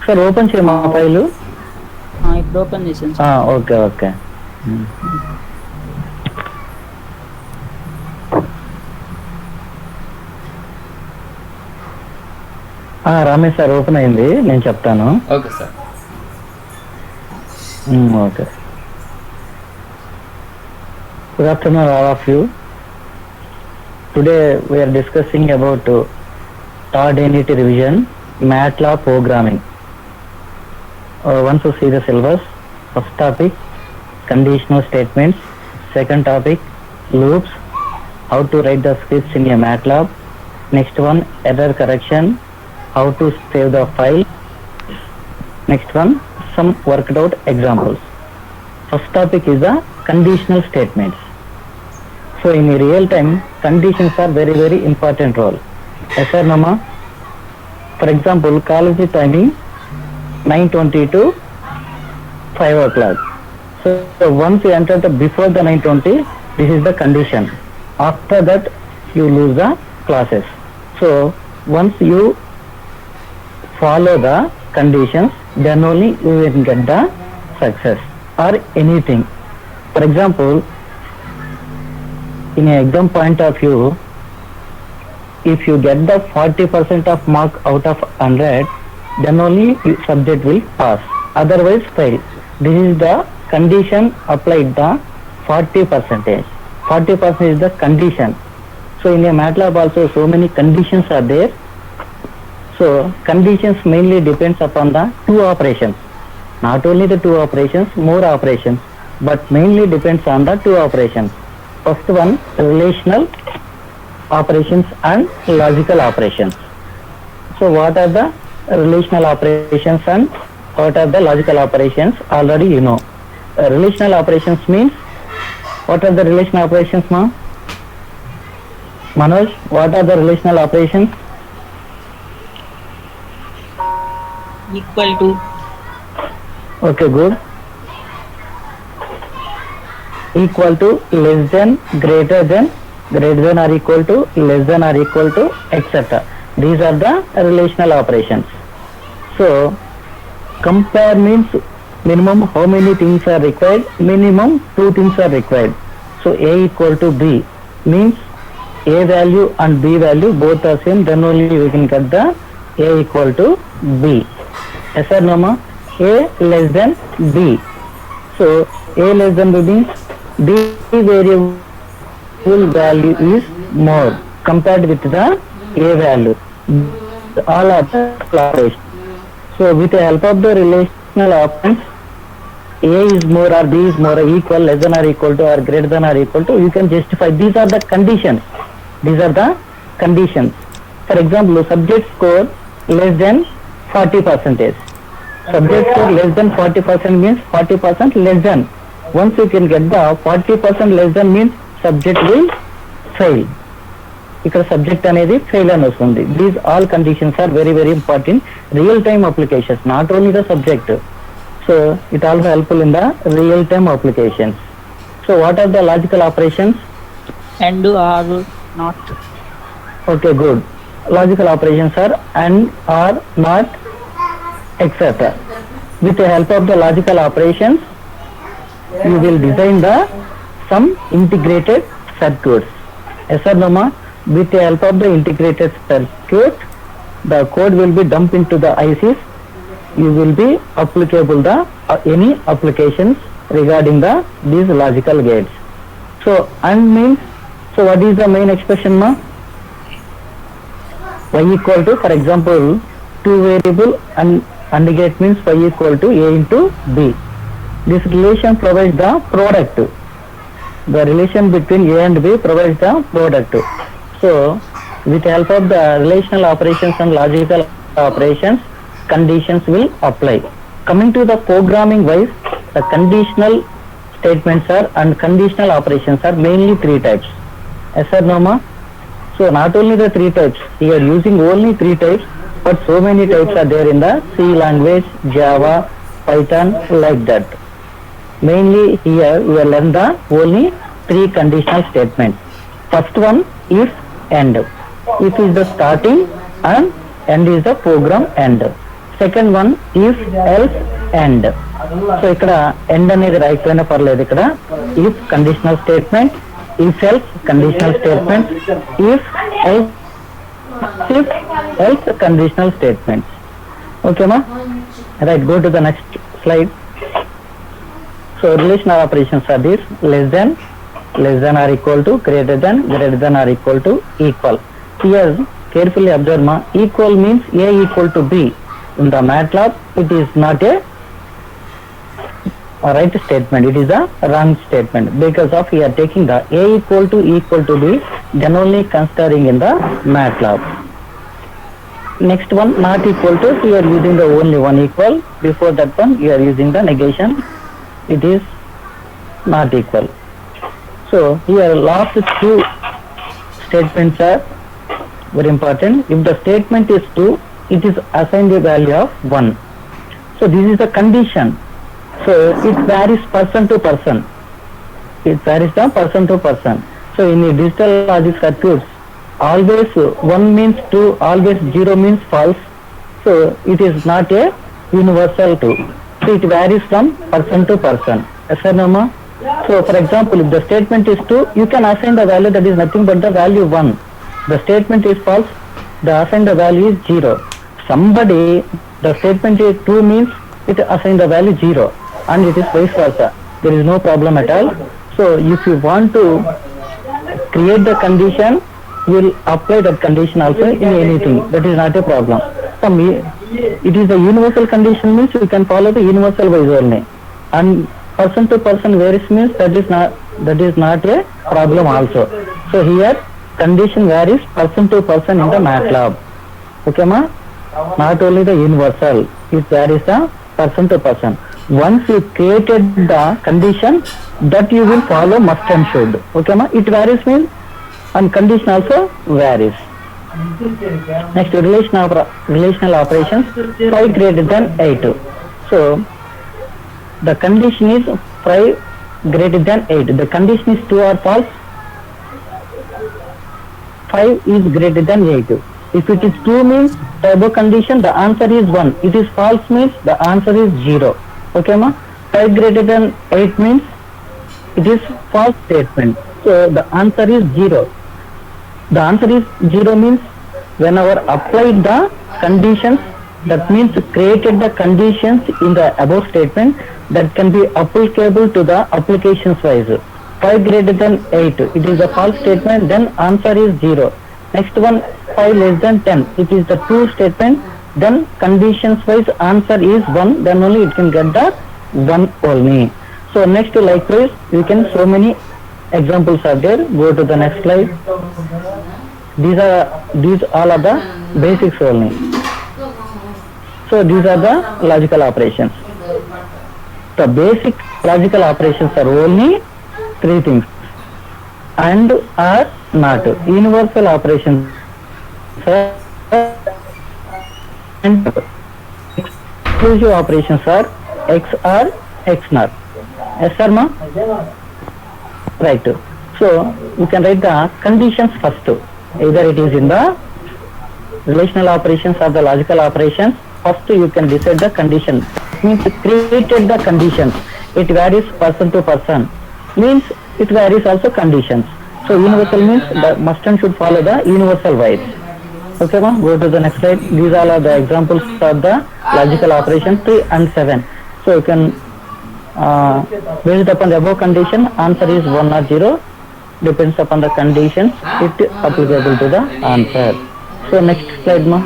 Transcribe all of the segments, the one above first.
Sir open చేయమా file. ఇప్పుడు open చేసాను sir. Okay okay. Ramesh sir open అయింది, నేను చెప్తాను. Okay sir. Okay. Good afternoon all of you. Today we are discussing about third unit revision, MATLAB programming. Once you see the syllabus, first topic conditional statements, second topic loops, how to write the scripts in a MATLAB, next one error correction, how to save the file, next one some worked out examples. First topic is the conditional statements. So in real time, conditions are very very important role. Yes sir, Nama. For example, college timing 9:20 to 5 o'clock. So once you enter the before the 9:20, this is the condition. After that, you lose the classes. So once you follow the conditions, then only you will get the success or anything. For example, in an exam point of view, if you get the 40% of mark out of 100, then only subject will pass, otherwise fail. This is the condition applied the 40%. 40% is the condition. So in a MATLAB also so many conditions are there. So conditions mainly depends upon the two operations. Not only the two operations, more operations, but mainly depends on the two operations. First one, relational operations and logical operations. So what are the relational operations and what are the logical operations? Already you know. Relational operations means, what are the relational operations, ma? Manoj, what are the relational operations? Equal to. Okay, good. Equal to, less than, greater than or equal to, less than or equal to, etc. These are the relational operations. So compare means minimum how many things are required? Minimum two things are required. So A equal to B means A value and B value both are same, then only we can get the A equal to B. Yes or no, ma? A less than B. So A less than B means B variable value is more compared with the A value. All are the operations. So with the help of the relational operations, A is more or B is more or equal, less than or equal to, or greater than or equal to, you can justify. These are the conditions. These are the conditions. For example, subject score less than 40%. Subject score less than 40% means 40% less than. Once you can get the 40% less than means subject will fail. ఇక్కడ subject అనేది fail అని వస్తుంది. These all conditions are very very important real time applications, not only the subject. So it also helpful in the real time applications. So what are the logical operations? And or not. Okay, good. Logical operations are and, or, not, etc. With the help of the logical operations, you will design the some integrated circuits. Yes or no, ma? With the help of the integrated circuit, the code will be dumped into the ICs. You will be applicable the any applications regarding the these logical gates. So and means, so what is the main expression, ma? Y equal to, for example, two variable and gate means y equal to A into B. This relation provides the product. The relation between A and B provides the product. So with the help of the relational operations and logical operations, conditions will apply. Coming to the programming wise, the conditional statements are and conditional operations are mainly three types. Yes or no, ma? So not only the three types, we are using only three types, but so many types are there in the C language, Java, Python, like that. Mainly here we will learn the only three conditional statements. First one, if, and. if is the starting and end is the program end. Second one if else end. So ఇక్కడ end అనేది రాయకపోయినా పర్లేదు. ఇక్కడ if conditional statement, if else conditional statement, if else conditional statement. Okay ma? Right, go to the next slide. So relational operations are these: less than or equal to, greater than or equal to, equal. Here carefully observe ma, equal means A equal to B. In the MATLAB it is not a right statement, it is a wrong statement, because of we are taking the A equal to B, then only considering in the MATLAB. Next one, not equal to, we are using the only one equal. Before that one you are using the negation, it is not equal. So here last two statements are very important. If the statement is 2, it is assigned a value of 1. So this is the condition. So it varies person to person. It varies from person to person. So in the digital logic circuits, always 1 means true, always 0 means false. So it is not a universal true. So it varies from person to person. Yes or no ma? So for example, if the statement is 2, you can assign the value that is nothing but the value 1. The statement is false, the assigned the value is 0. Somebody, the statement is 2 means it assign the value 0, and it is vice versa. There is no problem at all. So if you want to create the condition, you will apply that condition also in anything. That is not a problem. For me, it is a universal condition means you can follow the universal wise only, and person to person varies means that is not a problem also. So here condition varies person to person in the MATLAB. Okay ma? Not only the universal, it varies the person to person. Once you created the condition, that you will follow must and should. Okay ma? It varies means, and condition also varies. Next, relational operations, 5 greater than 8. So the condition is 5 greater than 8. The condition is true or false. 5 is greater than 8. If it is true means the above condition, the answer is 1. It is false means the answer is 0. Okay ma? 5 greater than 8 means it is false statement. So the answer is 0. The answer is 0 means whenever applied the conditions, that means created the conditions in the above statement, that can be applicable to the applications wise. 5 greater than 8, it is a false statement, then answer is 0. Next one, 5 less than 10, it is the true statement, then conditions wise answer is 1, then only it can get the 1 only. So next, likewise you can, so many examples are there. Go to the next slide. These all are the basics only. So these are the logical operations. The basic logical operations are only 3 things: and, are, not. Universal operations are and. Exclusive operations are XOR, XNOR. Yes sir ma? Right. So you can write the conditions first. Either it is in the relational operations or the logical operations. First you can decide the condition. Means created the conditions. It varies person to person. Means it varies also conditions. So universal means the must and should follow the universal wise. Okay ma? Go to the next slide. These all are the examples of the logical operations 3 and 7. So you can based upon the above condition, answer is 1 or 0. Depends upon the conditions, it applicable to the answer. So next slide ma.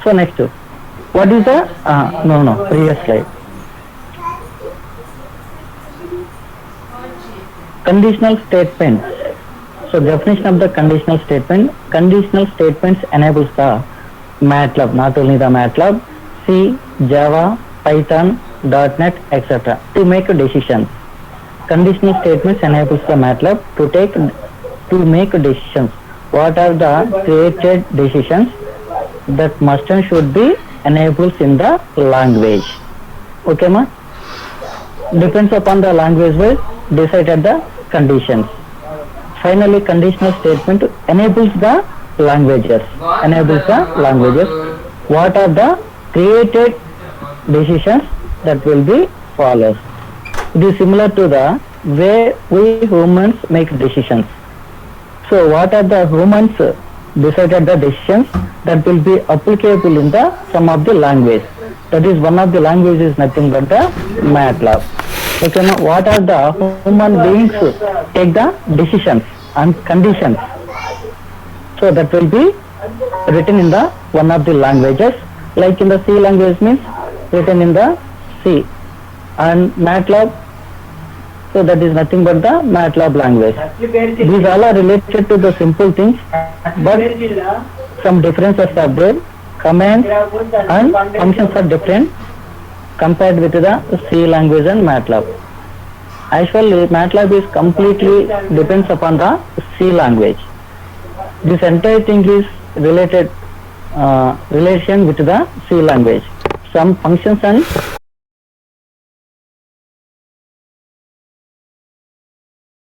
So next, what is the previous slide. Conditional statements. So definition of the conditional statement. Conditional statements enables the MATLAB, not only the MATLAB, C, Java, Python, .NET, etc. to make decisions. Conditional statements enables the MATLAB to make decisions. What are the created decisions that must and should be enabled in the language? Okay ma? Depends upon the language wise, decided the conditions. finally, conditional statement enables the languages. Enables the languages. What are the created decisions that will be followed? It is similar to the way we humans make decisions. So, what are the humans decided the decisions that will be applicable in the some of the language? That is one of the languages is nothing but the MATLAB. Okay, now what are the human beings take the decisions and conditions? So that will be written in the one of the languages, like in the C language means written in the C, and MATLAB, so that is nothing but the MATLAB language. These all are related to the simple things, but some differences are there. Commands and functions are different compared with the C language and MATLAB. Actually, MATLAB is completely depends upon the C language. This entire thing is related relation with the C language. Some functions and